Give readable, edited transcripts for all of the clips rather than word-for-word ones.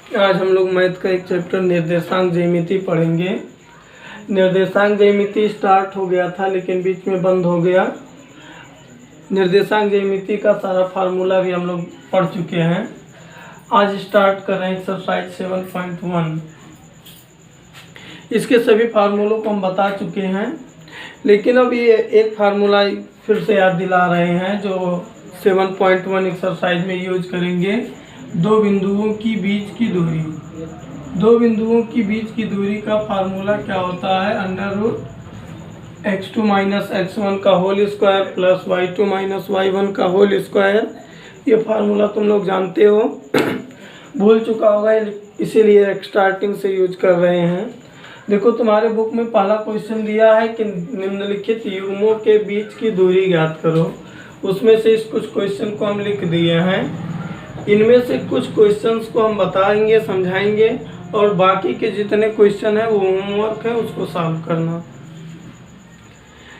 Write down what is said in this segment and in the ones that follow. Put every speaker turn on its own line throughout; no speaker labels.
आज हम लोग मैथ का एक चैप्टर निर्देशांक ज्यामिति पढ़ेंगे। निर्देशांक ज्यामिति स्टार्ट हो गया था लेकिन बीच में बंद हो गया। निर्देशांक ज्यामिति का सारा फार्मूला भी हम लोग पढ़ चुके हैं। आज स्टार्ट कर रहे हैं एक्सरसाइज 7.1। इसके सभी फार्मूलों को हम बता चुके हैं, लेकिन अब ये एक फार्मूला फिर से याद दिला रहे हैं जो 7.1 एक्सरसाइज में यूज करेंगे। दो बिंदुओं की बीच की दूरी। दो बिंदुओं की बीच की दूरी का फार्मूला क्या होता है? √x2 - x1 का whole square plus y2 - y1 का होल स्क्वायर। ये फार्मूला तुम लोग जानते हो, भूल चुका होगा, इसीलिए स्टार्टिंग से यूज कर रहे हैं। देखो तुम्हारे बुक में पहला क्वेश्चन दिया है कि निम्नलिखित युग्मों के बीच की दूरी ज्ञात करो। उसमें से इस कुछ क्वेश्चन को हम लिख दिए हैं। इनमें से कुछ क्वेश्चंस को हम बताएंगे, समझाएंगे, और बाकी के जितने क्वेश्चन है वो होमवर्क है, उसको सॉल्व करना।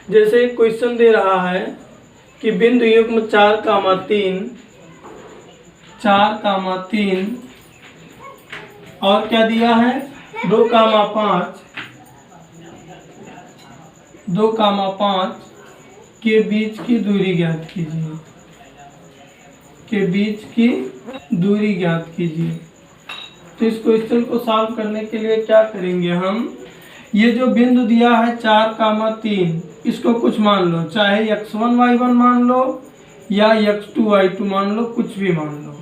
जैसे एक क्वेश्चन दे रहा है कि बिंदु युग्म 4,3 और क्या दिया है 2,5 के बीच की दूरी ज्ञात कीजिए। के बीच की दूरी ज्ञात कीजिए। तो इस क्वेश्चन को सॉल्व करने के लिए क्या करेंगे हम? ये जो बिंदु दिया है 4,3, इसको कुछ मान लो, चाहे x1 y1 मान लो या x2 y2 मान लो, कुछ भी मान लो।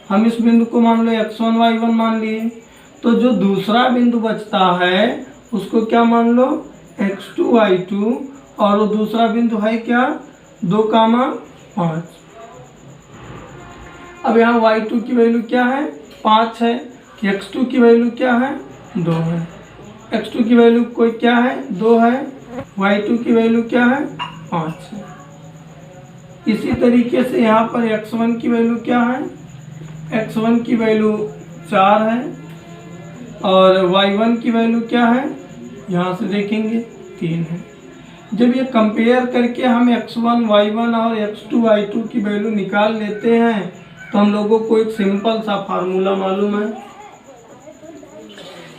हम इस बिंदु को मान लो x1 y1 मान लिए, तो जो दूसरा बिंदु बचता है उसको क्या मान लो? x2 y2, और वो दूसरा बिंदु है क्या? 2,5। अब यहाँ y2 की वैल्यू क्या है? 5 है। x2 की वैल्यू क्या है? 2 है। x2 की वैल्यू कोई क्या है? 2 है। y2 की वैल्यू क्या है? 5 है। इसी तरीके से यहाँ पर x1 की वैल्यू क्या है? x1 की वैल्यू 4 है, और y1 की वैल्यू क्या है? यहाँ से देखेंगे 3 है। जब ये कंपेयर करके हम x1 y1 और x2 y2 की वैल्यू निकाल लेते हैं तो हम लोगों को एक सिंपल सा फार्मूला मालूम है।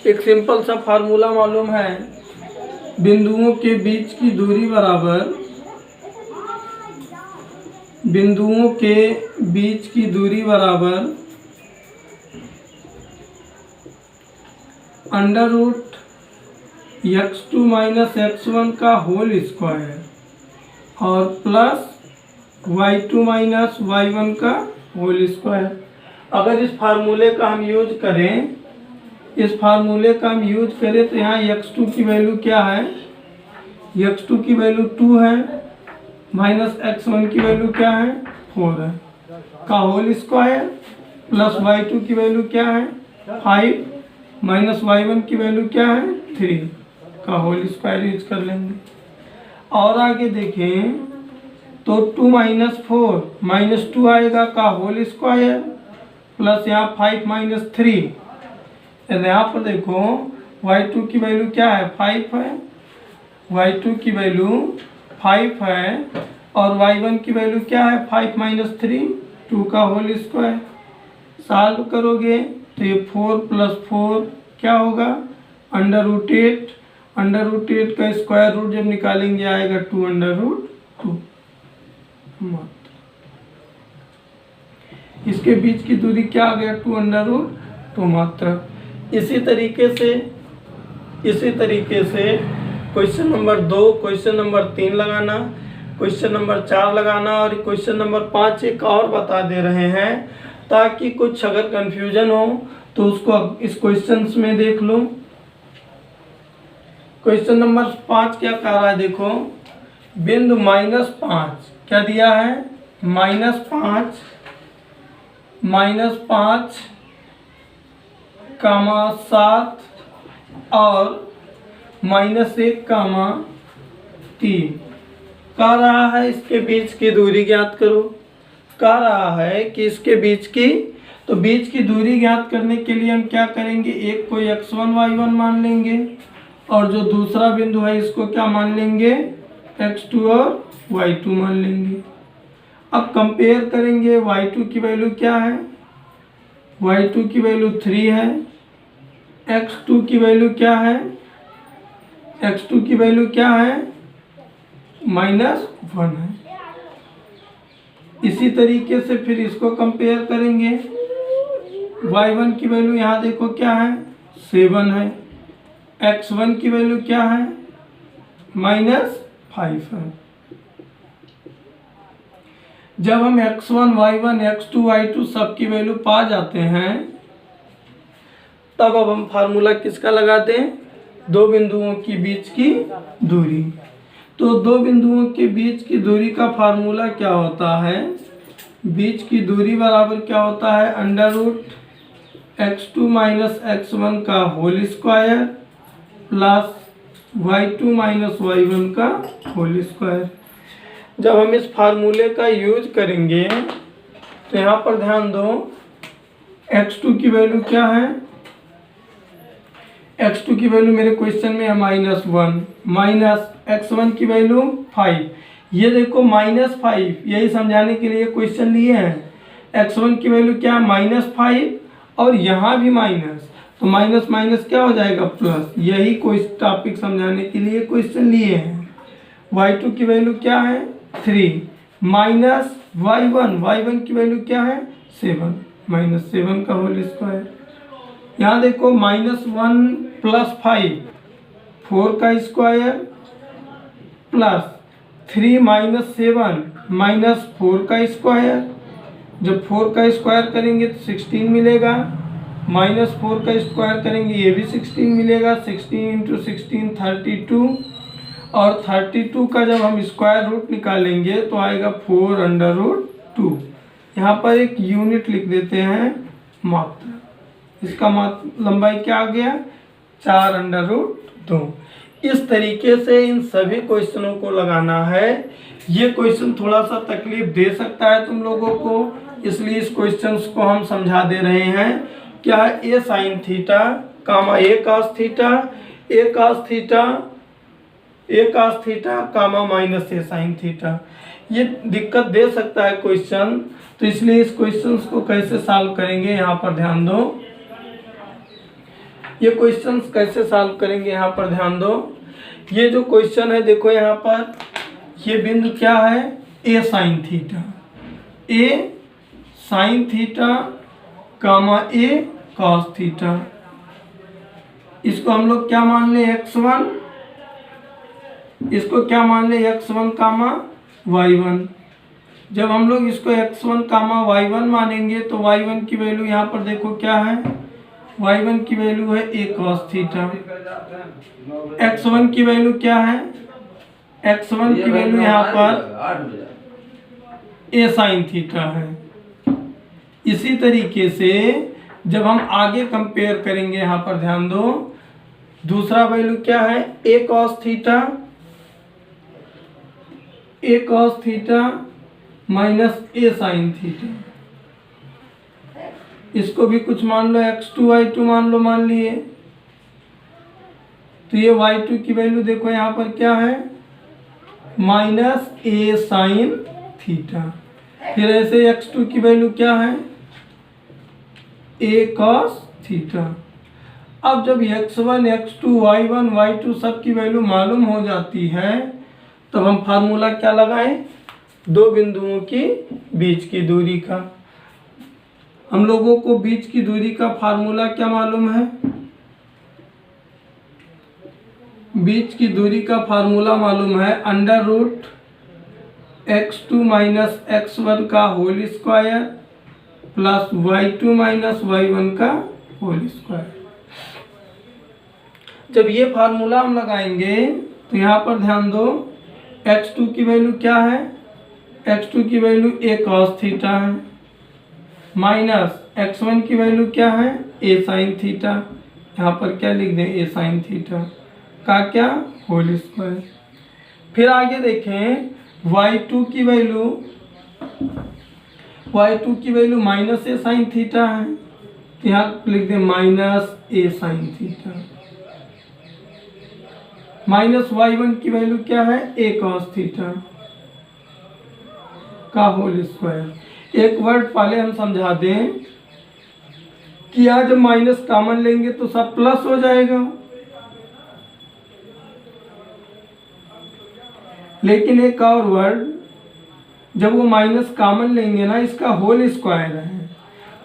एक सिंपल सा फार्मूला मालूम है, बिंदुओं के बीच की दूरी बराबर √x2 - x1 का होल स्क्वायर और प्लस y2 - y1 का होल स्क्वायर। अगर इस फार्मूले का हम यूज करें तो यहाँ x2 की वैल्यू क्या है? x2 की वैल्यू 2 है, माइनस x1 की वैल्यू क्या है? 4 है, का होल स्क्वायर, प्लस y2 की वैल्यू क्या है? 5, माइनस y1 की वैल्यू क्या है? 3, का होल स्क्वायर यूज कर लेंगे। और आगे देखें तो 2 - 4 -2 आएगा, का होल स्क्वायर, प्लस यहाँ 5 - 3। यहाँ पर देखो y2 की वैल्यू क्या है? 5 है। y2 की वैल्यू 5 है, और y1 की वैल्यू क्या है? 5 - 3, 2 का होल स्क्वायर। सॉल्व करोगे तो ये 4 + 4 क्या होगा? √8। √8 का स्क्वायर रूट जब निकालेंगे आएगा 2√2। इसके बीच की दूरी क्या आ गया? 2√2 मात्र। इसी तरीके से क्वेश्चन नंबर 2, क्वेश्चन नंबर 3 लगाना, क्वेश्चन नंबर 4 लगाना, और क्वेश्चन नंबर 5 एक और बता दे रहे हैं ताकि कुछ अगर कंफ्यूजन हो तो उसको इस क्वेश्चंस में देख लो। क्वेश्चन नंबर 5 क्या कह रहा है? देखो बिंदु -5 क्या दिया है? -5, -5, 7 और -1, 3 कह रहा है इसके बीच की दूरी ज्ञात करो। कह रहा है कि इसके बीच की दूरी ज्ञात करने के लिए हम क्या करेंगे? एक को x1 y1 मान लेंगे, और जो दूसरा बिंदु है इसको क्या मान लेंगे? x2 और y2 मान लेंगे। अब कंपेयर करेंगे, y2 की वैल्यू क्या है? y2 की वैल्यू 3 है, x2 की वैल्यू क्या है, x2 की वैल्यू क्या है, -1 है। इसी तरीके से फिर इसको कंपेयर करेंगे, y1 की वैल्यू यहाँ देखो क्या है, 7 है, x1 की वैल्यू क्या है, -5 है। जब हम x1, y1, x2, y2 सब की वैल्यू पा जाते हैं, तब अब हम फार्मूला किसका लगाते हैं, दो बिंदुओं के बीच की दूरी। तो दो बिंदुओं के बीच की दूरी का फार्मूला क्या होता है, बीच की दूरी बराबर क्या होता है, √x2 - x1 का whole square plus y2 - y1 का होल स्क्वायर। जब हम इस फार्मूले का यूज करेंगे तो यहाँ पर ध्यान दो, x2 की वैल्यू क्या है, x2 की वैल्यू मेरे क्वेश्चन में है -1, माइनस x1 की वैल्यू 5। ये देखो -5, यही समझाने के लिए क्वेश्चन लिए हैं। x1 की वैल्यू क्या है, -5, और यहाँ भी माइनस, तो माइनस माइनस क्या हो जाएगा, प्लस। यही कोई टॉपिक समझाने के लिए क्वेश्चन लिए हैं। y2 की वैल्यू क्या है, 3, माइनस y1 की वैल्यू क्या है, 7, -7 का होल स्क्वायर। यहाँ देखो -1 + 5, 4 का स्क्वायर प्लस 3 - 7 -4 का स्क्वायर। जब 4 का स्क्वायर करेंगे तो 16 मिलेगा, -4 का स्क्वायर करेंगे ये भी 16 मिलेगा, 16 × 16 32, और 32 का जब हम स्क्वायर रूट निकालेंगे तो आएगा 4√2। यहाँ पर एक यूनिट लिख देते हैं, मात्रा। इसका लंबाई क्या आ गया, 4√2। इस तरीके से इन सभी क्वेश्चनों को लगाना है। ये क्वेश्चन थोड़ा सा तकलीफ दे सकता है तुम लोगों को, इसलिए इस क्वेश्चन को हम समझा दे रहे हैं। क्या है, a sin theta comma a cos theta, a cos theta comma -a sin theta. ये दिक्कत दे सकता है क्वेश्चन, तो इसलिए इस क्वेश्चन को कैसे सॉल्व करेंगे यहाँ पर ध्यान दो। ये क्वेश्चंस कैसे सॉल्व करेंगे यहाँ पर ध्यान दो। ये जो क्वेश्चन है देखो यहाँ पर, ये बिंदु क्या है, a sin theta, a sin theta comma a cos theta. इसको हम लोग क्या मान ले, x1, इसको क्या मान ले, x1 कामा y1। जब हम लोग इसको x1 कामा y1 मानेंगे तो y1 की वैल्यू यहाँ पर देखो क्या है, y1 की वैल्यू है a cos थीटा, x1 की वैल्यू क्या है, x1 की वैल्यू यहाँ पर a sin थीटा है। इसी तरीके से जब हम आगे कंपेयर करेंगे, यहाँ पर ध्यान दो, दूसरा वैल्यू क्या है, a cos theta minus a sin theta. इसको भी कुछ मान लो, x2 y2 मान लिए। तो ये y2 की वैल्यू देखो यहाँ पर क्या है, -a sin थीटा। फिर ऐसे x2 की वैल्यू क्या है, a cos थीटा। अब जब x1 x2 y1 y2 सब की वैल्यू मालूम हो जाती है, तब हम फार्मूला क्या लगाएं, दो बिंदुओं की बीच की दूरी का। हम लोगों को बीच की दूरी का फार्मूला क्या मालूम है, बीच की दूरी का फार्मूला मालूम है, √x2 - x1 का whole square plus y2 - y1 का होल स्क्वायर। जब ये फार्मूला हम लगाएंगे तो यहाँ पर ध्यान दो, x2 की वैल्यू क्या है, x2 की वैल्यू a cos थीटा है, माइनस x1 की वैल्यू क्या है, a sin थीटा। यहाँ पर क्या लिख दें, a sin थीटा का क्या, होल स्क्वायर। फिर आगे देखें, y2 की वैल्यू -a sin थीटा है, तो यहाँ लिख दें -a sin theta. Minus y1 की वैल्यू क्या है, a cos थीटा का होल स्क्वायर। एक वर्ड पहले हम समझा दें, कि यहाँ जब माइनस कॉमन लेंगे तो सब प्लस हो जाएगा, लेकिन एक और वर्ड, जब वो माइनस कॉमन लेंगे ना, इसका होल स्क्वायर है,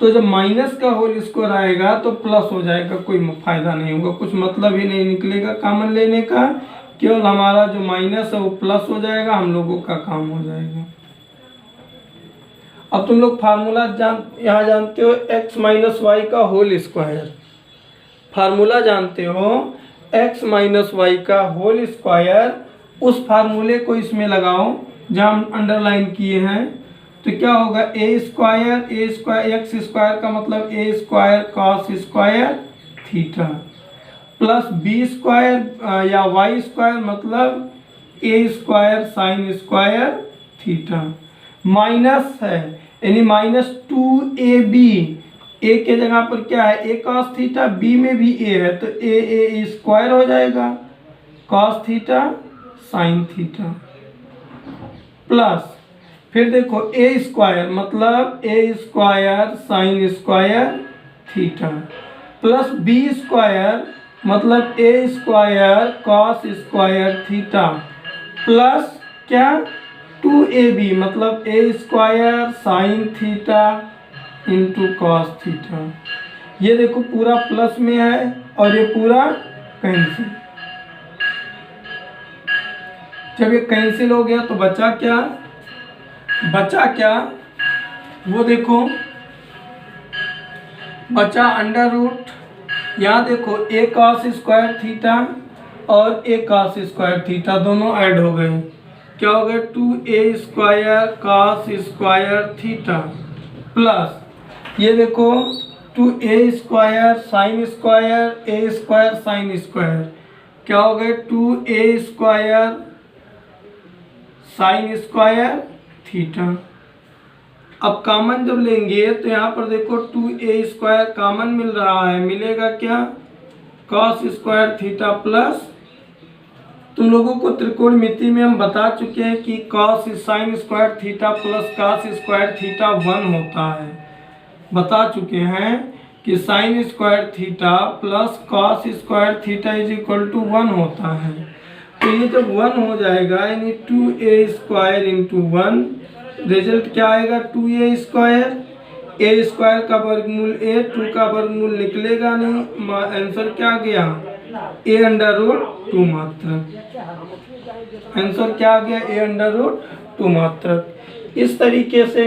तो जब माइनस का होल स्क्वायर आएगा तो प्लस हो जाएगा, कोई फायदा नहीं होगा, कुछ मतलब ही नहीं निकलेगा कॉमन लेने का, केवल हमारा जो माइनस है वो प्लस हो जाएगा, हम लोगों का काम हो जाएगा। अब तुम लोग फार्मूला यहाँ जानते हो x माइनस वाई का होल स्क्वायर, फार्मूला जानते हो x माइनस वाई का होल स्क्वायर, उस फार्मूले को इसमें लगाओ जहाँ हम अंडरलाइन किए हैं, तो क्या होगा ए स्क्वायर एक्स स्क्वायर का मतलब a square cos square theta plus b square या वाई स्क्वायर मतलब a square sine square theta, minus है यानी -2ab, ए के जगह पर क्या है ए कॉस थीटा, बी में भी ए है तो ए स्क्वायर हो जाएगा cos theta sine theta, plus फिर देखो ए स्क्वायर मतलब a square sine square theta plus b square मतलब a square cos square theta plus क्या 2ab मतलब a square sine theta into cos theta. ये देखो पूरा प्लस में है और ये पूरा कैंसिल, जब ये कैंसिल हो गया तो बचा क्या, वो देखो बचा अंडर रूट, यहाँ देखो ए कॉस स्क्वायर थीटा और ए कॉस स्क्वायर थीटा दोनों ऐड हो गए, क्या हो गया 2a square cos square theta plus ये देखो 2a स्क्वायर साइन स्क्वायर ए स्क्वायर साइन स्क्वायर, क्या हो गया 2a square sine square theta. अब कॉमन जब लेंगे तो यहाँ पर देखो 2a स्क्वायर कॉमन मिल रहा है, मिलेगा क्या कॉस स्क्वायर थीटा प्लस, तुम लोगों को त्रिकोणमिति में हम बता चुके हैं कि cos sine square theta plus cos square theta 1 होता है, बता चुके हैं कि sine square theta plus cos square theta is equal to 1 होता है, तो ये जब 1 हो जाएगा यानी 2a स्क्वायर इंटू 1, रिजल्ट क्या आएगा 2a स्क्वायर, ए स्क्वायर का वर्गमूल a, 2 का वर्गमूल निकलेगा नहीं, आंसर क्या आ गया a अंडर रूट 2 मात्रक, आंसर क्या आ गया a अंडर रूट 2 मात्रक। इस तरीके से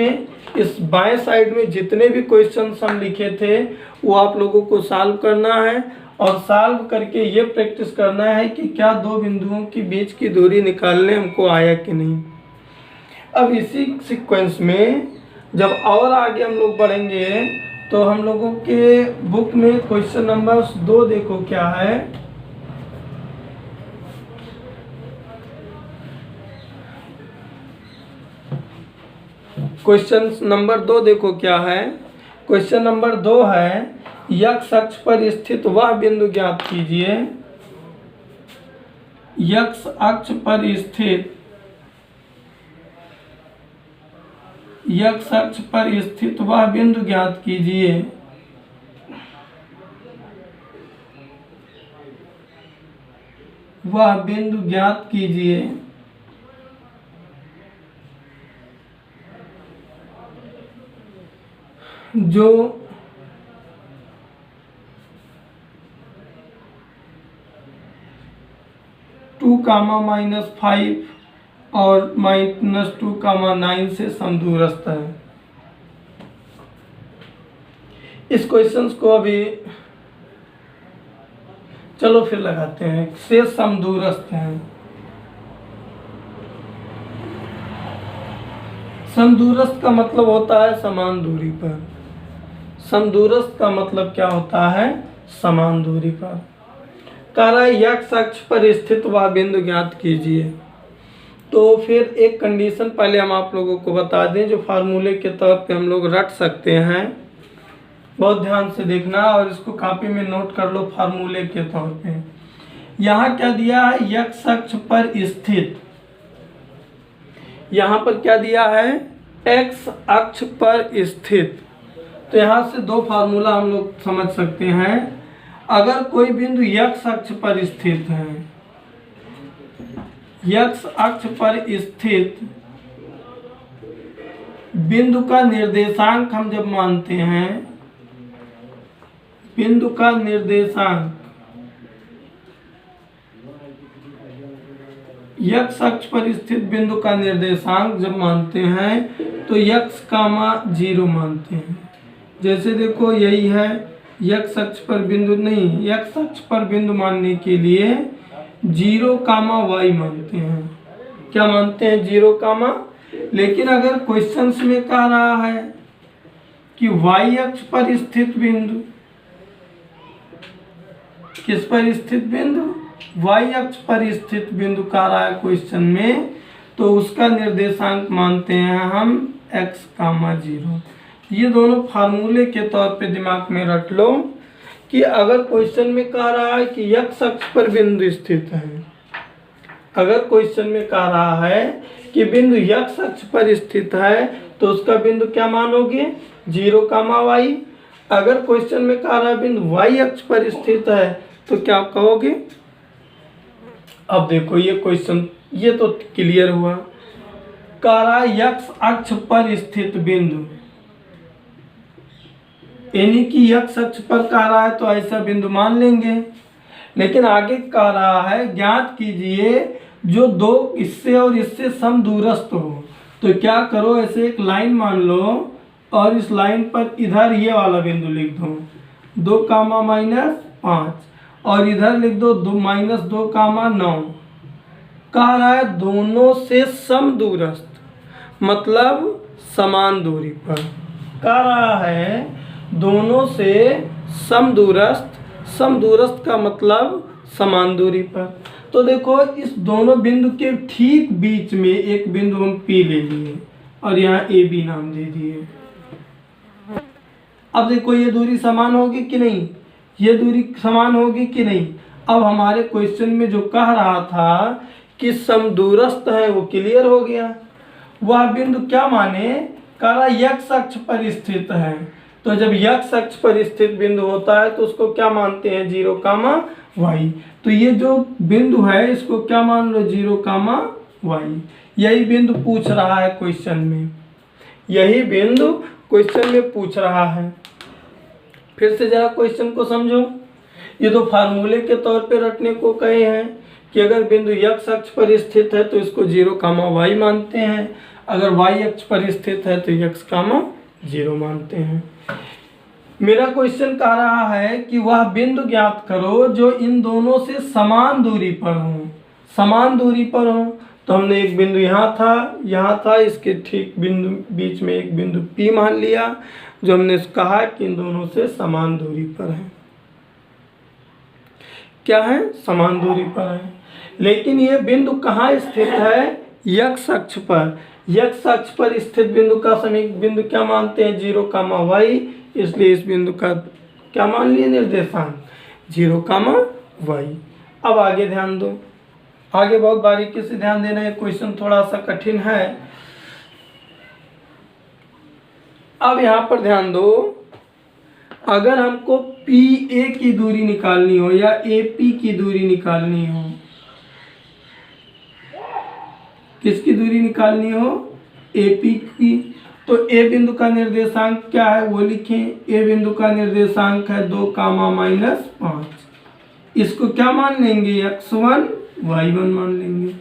इस बाएं साइड में जितने भी क्वेश्चंस हम लिखे थे वो आप लोगों को सॉल्व करना है और सॉल्व करके ये प्रैक्टिस करना है कि क्या दो बिंदुओं के बीच की दूरी निकालने हमको आया कि नहीं। अब इसी सीक्वेंस में जब और आगे हम लोग बढ़ेंगे तो हम लोगों के बुक में क्वेश्चन नंबर 2 देखो क्या है, क्वेश्चन नंबर 2 देखो क्या है, क्वेश्चन नंबर 2 है x अक्ष पर स्थित वह बिंदु ज्ञात कीजिए, x अक्ष पर स्थित वह बिंदु ज्ञात कीजिए जो 2, -5 और -2, 9 से समदूरस्थ है। इस क्वेश्चंस को अभी चलो फिर लगाते हैं, से समदूरस्थ हैं। समदूरस्थ का मतलब होता है समान दूरी पर, समदूरस्थ का मतलब क्या होता है समान दूरी पर। कह रहा है x अक्ष पर स्थित वह बिंदु ज्ञात कीजिए, तो फिर एक कंडीशन पहले हम आप लोगों को बता दें जो फार्मूले के तौर पे हम लोग रट सकते हैं, बहुत ध्यान से देखना और इसको कॉपी में नोट कर लो फार्मूले के तौर पे। यहाँ क्या दिया है x अक्ष पर स्थित, यहाँ पर क्या दिया है x अक्ष पर स्थित, तो यहाँ से दो फार्मूला हम लोग समझ सकते हैं। अगर कोई बिंदु x अक्ष पर स्थित है, x अक्ष पर स्थित बिंदु का निर्देशांक हम जब मानते हैं, बिंदु का निर्देशांक x अक्ष पर स्थित बिंदु का निर्देशांक जब मानते हैं तो x, 0 मानते हैं। जैसे देखो यही है x अक्ष पर बिंदु, नहीं, x अक्ष पर बिंदु मानने के लिए 0, y मानते हैं। क्या मानते हैं? 0, लेकिन अगर क्वेश्चंस में कह रहा है कि y अक्ष पर स्थित बिंदु, किस पर स्थित बिंदु? y अक्ष पर स्थित बिंदु कह रहा है क्वेश्चन में, तो उसका निर्देशांक मानते हैं हम x, 0। ये दोनों फार्मूले के तौर पे दिमाग में रख लो कि अगर क्वेश्चन में कह रहा है कि x अक्ष पर बिंदु स्थित है, अगर क्वेश्चन में कह रहा है कि बिंदु x अक्ष पर स्थित है तो उसका बिंदु क्या मानोगे? 0, y। अगर क्वेश्चन में कह रहा है बिंदु y अक्ष पर स्थित है तो क्या कहोगे? अब देखो ये क्वेश्चन, ये तो क्लियर हुआ। कह रहा है x अक्ष पर स्थित बिंदु, यानी कि x अक्ष पर कह रहा है तो ऐसा बिंदु मान लेंगे। लेकिन आगे कह रहा है ज्ञात कीजिए जो दो इससे और इससे समदूरस्थ हो। तो क्या करो, ऐसे एक लाइन मान लो और इस लाइन पर इधर ये वाला बिंदु लिख दो 2, -5, और इधर लिख दो -2, 9। कह रहा है दोनों से समदूरस्थ, मतलब समान दूरी पर। कह रहा है दोनों से समदूरस्थ, समदूरस्थ का मतलब समान दूरी पर। तो देखो इस दोनों बिंदु के ठीक बीच में एक बिंदु हम P ले लिए और यहाँ AB नाम दे दिए। अब देखो ये दूरी समान होगी कि नहीं? ये दूरी समान होगी कि नहीं? अब हमारे क्वेश्चन में जो कह रहा था कि समदूरस्थ है वो क्लियर हो गया। वह बिंदु क्या माने? कह रहा x अक्ष पर स्थित है, तो जब x अक्ष पर स्थित बिंदु होता है तो उसको क्या मानते हैं? 0, y। तो ये जो बिंदु है इसको क्या मान लो? 0, y। यही बिंदु पूछ रहा है क्वेश्चन में, यही बिंदु क्वेश्चन में पूछ रहा है। फिर से जरा क्वेश्चन को समझो। ये तो फार्मूले के तौर पे रटने को कहे हैं कि अगर बिंदु x अक्ष पर स्थित है तो इसको 0, y मानते हैं, अगर y अक्ष पर स्थित है तो x, 0 मानते हैं। मेरा क्वेश्चन कह रहा है कि वह बिंदु ज्ञात करो जो इन दोनों से समान दूरी पर हो, समान दूरी पर हो। तो हमने एक बिंदु यहाँ था, इसके ठीक बिंदु बीच में एक बिंदु P मान लिया, जो हमने कहा कि इन दोनों से समान दूरी पर है। क्या है? समान दूरी पर है। लेकिन ये बिंदु कहाँ स्थित है? x अक्ष पर। x अक्ष पर स्थित बिंदु का समीप बिंदु क्या मानते हैं? 0, y। इसलिए इस बिंदु का क्या मान लिए? निर्देशांक 0, y। अब आगे ध्यान दो, आगे बहुत बारीकी से ध्यान देना, ये क्वेश्चन थोड़ा सा कठिन है। अब यहाँ पर ध्यान दो, अगर हमको PA की दूरी निकालनी हो या AP की दूरी निकालनी हो, किसकी दूरी निकालनी हो? AP की। तो A बिंदु का निर्देशांक क्या है वो लिखें। A बिंदु का निर्देशांक है 2, -5। इसको क्या मान लेंगे? x1, y1 मान लेंगे।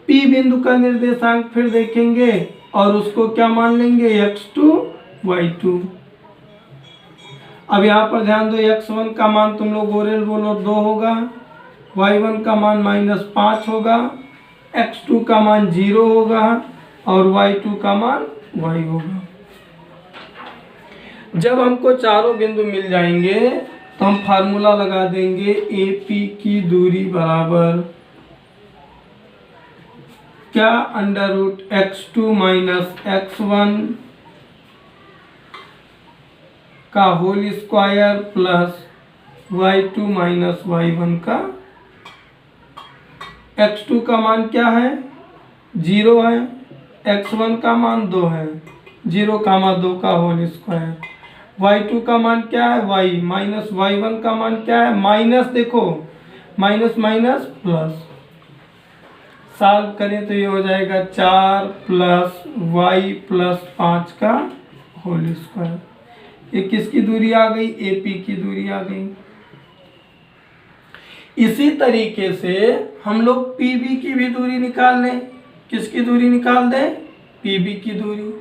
P बिंदु का निर्देशांक फिर देखेंगे और उसको क्या मान लेंगे? x2, y2। अब यहाँ पर ध्यान दो, x1 का मान तुम लोग ओरेल बोलो 2 होगा, y1 का मान -5 होगा, x2 का मान 0 होगा और y2 का मान y होगा। जब हमको चारों बिंदु मिल जाएंगे तो हम फार्मूला लगा देंगे AP की दूरी बराबर क्या? √x2 - x1 का whole square plus y2 - y1 का। x2 का मान क्या है? 0 है। x1 का मान 2 है। 0, 2 का होल स्क्वायर y2 का मान क्या है y, माइनस y1 का मान क्या है माइनस, देखो माइनस माइनस प्लस, सॉल्व करें तो ये हो जाएगा 4 प्लस y प्लस 5 का होल स्क्वायर। ये किसकी दूरी आ गई, AP की दूरी आ गई। इसी तरीके से हम लोग PB की भी दूरी निकाल लें। किसकी दूरी निकाल दें, PB की दूरी।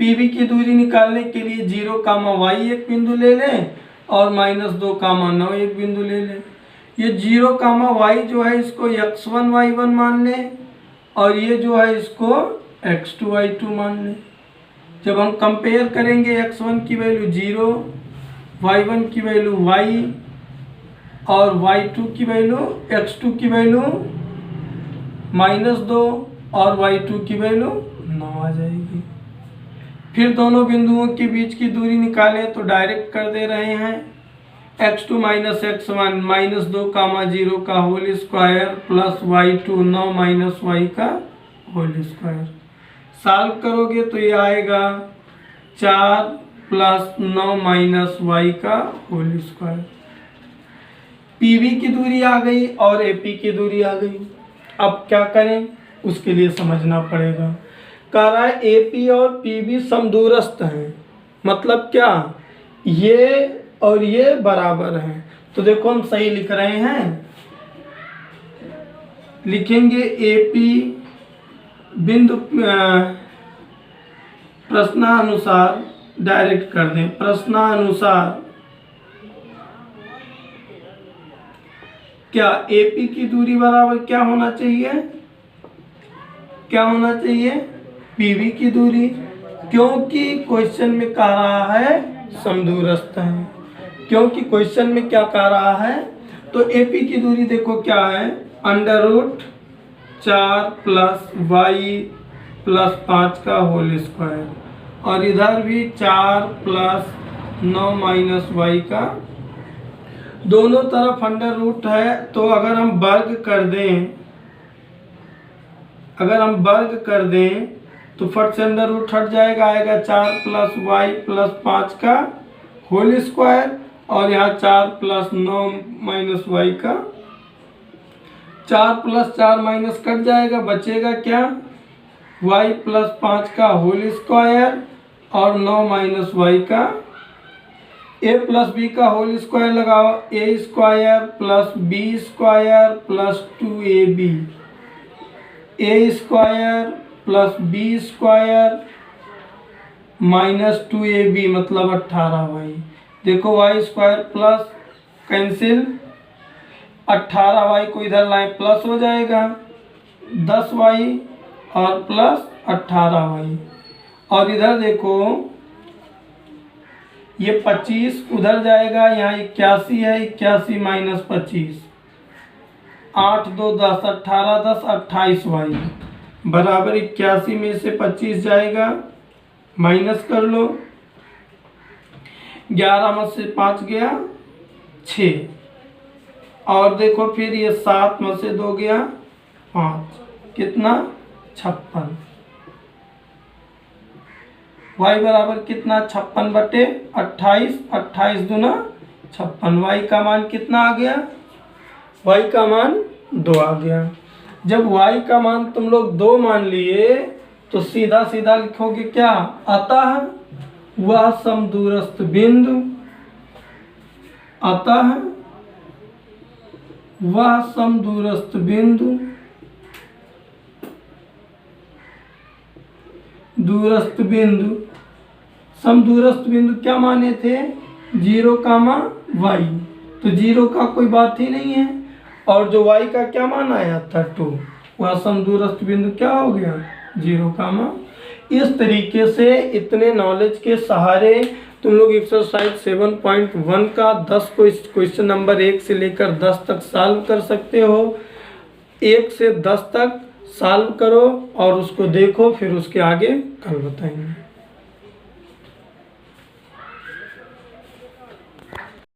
PB की दूरी निकालने के लिए 0, y एक बिंदु ले लें और -2, 9 एक बिंदु ले लें। ये 0, y जो है इसको x1 y1 मान लें और ये जो है इसको x2 y2 मान लें। जब हम कंपेयर करेंगे x1 की वैल्यू 0, y1 की वैल्यू y और y2 की वैल्यू, x2 की वैल्यू -2 और y2 की वैल्यू 9 आ जाएगी। फिर दोनों बिंदुओं के बीच की दूरी निकालें तो डायरेक्ट कर दे रहे हैं। x2 माइनस x1 -2, 0 का whole square plus y2 9 minus y का होल स्क्वायर। सॉल्व करोगे तो ये आएगा 4 प्लस 9 माइनस y का होल स्क्वायर। PB की दूरी आ गई और AP की दूरी आ गई। अब क्या करें, उसके लिए समझना पड़ेगा। कह रहा है AP और PB समदूरस्थ हैं, मतलब क्या, ये और ये बराबर हैं। तो देखो हम सही लिख रहे हैं, लिखेंगे AP बिंदु, प्रश्नानुसार डायरेक्ट कर दें, प्रश्नानुसार क्या AP की दूरी बराबर क्या होना चाहिए, क्या होना चाहिए, PB की दूरी, क्योंकि क्वेश्चन में कह रहा है समदूरस्थ है। क्योंकि क्वेश्चन में क्या कह रहा है, तो AP की दूरी देखो क्या है, √4 प्लस y प्लस 5 का होल स्क्वायर, और इधर भी 4 प्लस 9 माइनस y का, दोनों तरफ √ है। तो अगर हम वर्ग कर दें, अगर हम वर्ग कर दें तो फट से √ हट जाएगा, आएगा 4 प्लस y प्लस 5 का होल स्क्वायर, और यहाँ 4 प्लस 9 माइनस y का, 4 प्लस 4 माइनस कट जाएगा, बचेगा क्या, y प्लस 5 का होल स्क्वायर और 9 माइनस y का, a प्लस b का होल स्क्वायर लगाओ, a square plus b square plus 2ab, a square plus b square minus 2ab मतलब 18y। देखो y square plus cancel, 18y को इधर लाए प्लस हो जाएगा, 10y और प्लस 18y, और इधर देखो ये 25 उधर जाएगा, यहाँ 81 है, 81 माइनस 25, 8 2 10, 18 10 28y बराबर 81 में से 25 जाएगा, माइनस कर लो, 11 में से 5 गया 6, और देखो फिर ये 7 में से 2 गया 5, कितना 56, y बराबर कितना 56/28, 28 दूना 56, y का मान कितना आ गया, y का मान 2 आ गया। जब y का मान तुम लोग 2 मान लिए तो सीधा सीधा लिखोगे क्या, अतः वह समदूरस्थ बिंदु, अतः वह समदूरस्थ बिंदु, दूरस्थ बिंदु, समदूरस्थ बिंदु क्या माने थे, 0, y, तो 0 का कोई बात ही नहीं है, और जो y का क्या मान आया था 2, वह समदूरस्थ बिंदु क्या हो गया, 0, इस तरीके से इतने नॉलेज के सहारे तुम लोग एक्सरसाइज 7.1 का 10 क्वेश्चन नंबर 1 से लेकर 10 तक सॉल्व कर सकते हो। 1 से 10 तक सॉल्व करो और उसको देखो, फिर उसके आगे कल बताएंगे।